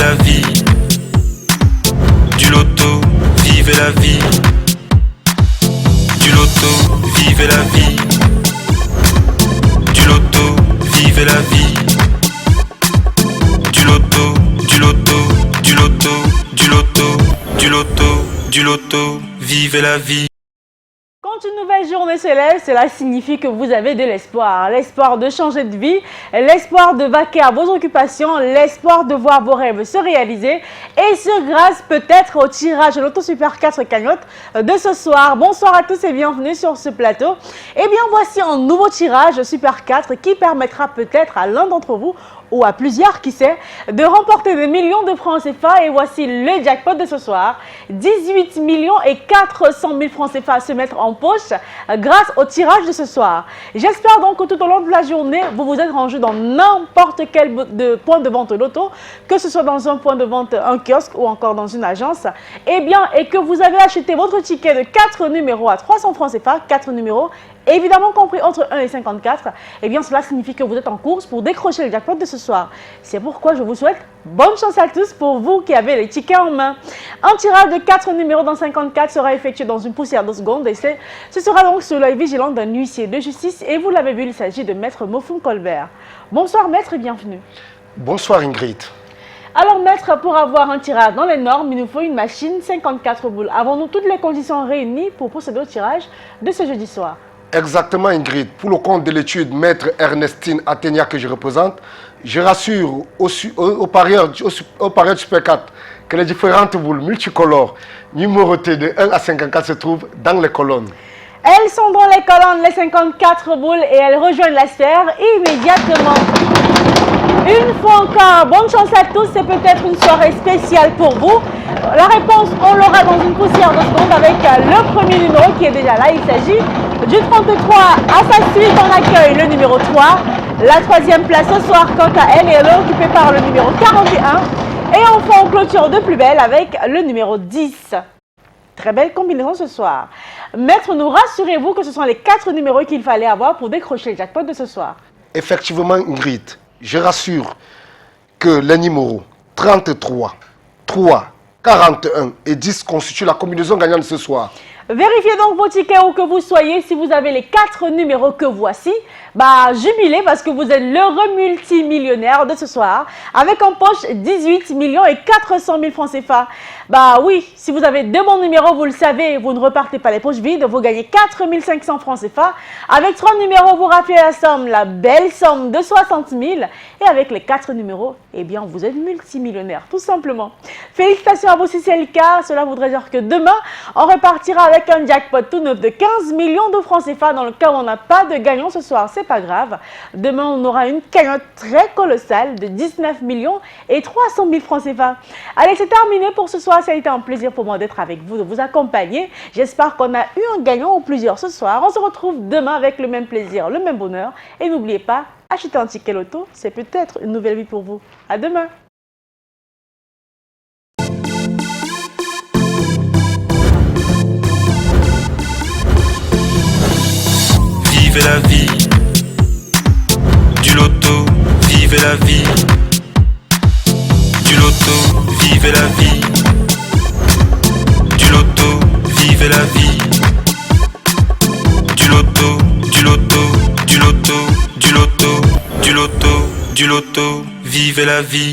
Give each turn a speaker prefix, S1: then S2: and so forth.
S1: la vie. Du loto, vivez la vie. Du loto, vivez la vie. Du loto, vivez la vie. Du loto, du loto, du loto, du loto, du loto, du loto, vivez la vie.
S2: Quand une nouvelle journée se lève, cela signifie que vous avez de l'espoir. L'espoir de changer de vie, l'espoir de vaquer à vos occupations, l'espoir de voir vos rêves se réaliser. Et ce grâce peut-être au tirage de l'Auto Super 4 cagnotte de ce soir. Bonsoir à tous et bienvenue sur ce plateau. Et bien voici un nouveau tirage Super 4 qui permettra peut-être à l'un d'entre vous ou à plusieurs, qui sait, de remporter des millions de francs CFA. Et voici le jackpot de ce soir. 18 millions et 400 000 francs CFA à se mettre en poche grâce au tirage de ce soir. J'espère donc que tout au long de la journée, vous vous êtes rangé dans n'importe quel point de vente loto, que ce soit dans un point de vente, un kiosque ou encore dans une agence, et que vous avez acheté votre ticket de 4 numéros à 300 francs CFA, 4 numéros, évidemment compris entre 1 et 54, et bien cela signifie que vous êtes en course pour décrocher le jackpot de ce soir. C'est pourquoi je vous souhaite bonne chance à tous pour vous qui avez les tickets en main. Un tirage de 4 numéros dans 54 sera effectué dans une poussière de seconde et ce sera donc sous l'œil vigilant d'un huissier de justice et vous l'avez vu, il s'agit de Maître Mofoun Colbert. Bonsoir Maître et bienvenue.
S3: Bonsoir Ingrid.
S2: Alors Maître, pour avoir un tirage dans les normes, il nous faut une machine 54 boules. Avons-nous toutes les conditions réunies pour procéder au tirage de ce jeudi soir?
S3: Exactement Ingrid. Pour le compte de l'étude Maître Ernestine Athénia que je représente, je rassure aux parieurs du Super 4 que les différentes boules multicolores numérotées de 1 à 54 se trouvent dans les colonnes.
S2: Elles sont dans les colonnes, les 54 boules, et elles rejoignent la sphère immédiatement. Une fois encore, bonne chance à tous, c'est peut-être une soirée spéciale pour vous. La réponse, on l'aura dans une poussière de seconde avec le premier numéro qui est déjà là. Il s'agit du 33. À sa suite, on accueille le numéro 3. La troisième place ce soir, quant à elle, est occupée par le numéro 41. Et enfin, on clôture de plus belle avec le numéro 10. Très belle combinaison ce soir. Maître, nous rassurez-vous que ce sont les 4 numéros qu'il fallait avoir pour décrocher le jackpot de ce soir?
S3: Effectivement Ingrid, je rassure que les numéros 33, 3, 41 et 10 constituent la combinaison gagnante de ce soir.
S2: Vérifiez donc vos tickets où que vous soyez. Si vous avez les 4 numéros que voici, jubilez parce que vous êtes l'heureux multimillionnaire de ce soir avec en poche 18 millions et 400 000 francs CFA. Oui, si vous avez 2 bons numéros, vous le savez, vous ne repartez pas les poches vides, vous gagnez 4 500 francs CFA. Avec 3 numéros, vous raflez la somme, la belle somme de 60 000. Et avec les 4 numéros, vous êtes multimillionnaire, tout simplement. Félicitations à vous si c'est le cas. Cela voudrait dire que demain, on repartira avec un jackpot tout neuf de 15 millions de francs CFA dans le cas où on n'a pas de gagnant ce soir. C'est pas grave. Demain, on aura une cagnotte très colossale de 19 millions et 300 000 francs CFA. Allez, c'est terminé pour ce soir. Ça a été un plaisir pour moi d'être avec vous, de vous accompagner. J'espère qu'on a eu un gagnant ou plusieurs ce soir. On se retrouve demain avec le même plaisir, le même bonheur. Et n'oubliez pas, acheter un ticket loto, c'est peut-être une nouvelle vie pour vous. À demain.
S1: Vivez la vie. Du loto, vivez la vie. Du loto, vivez la vie. Du loto, vivez la vie. Du loto, du loto, du loto, du loto, du loto, du loto, vivez la vie.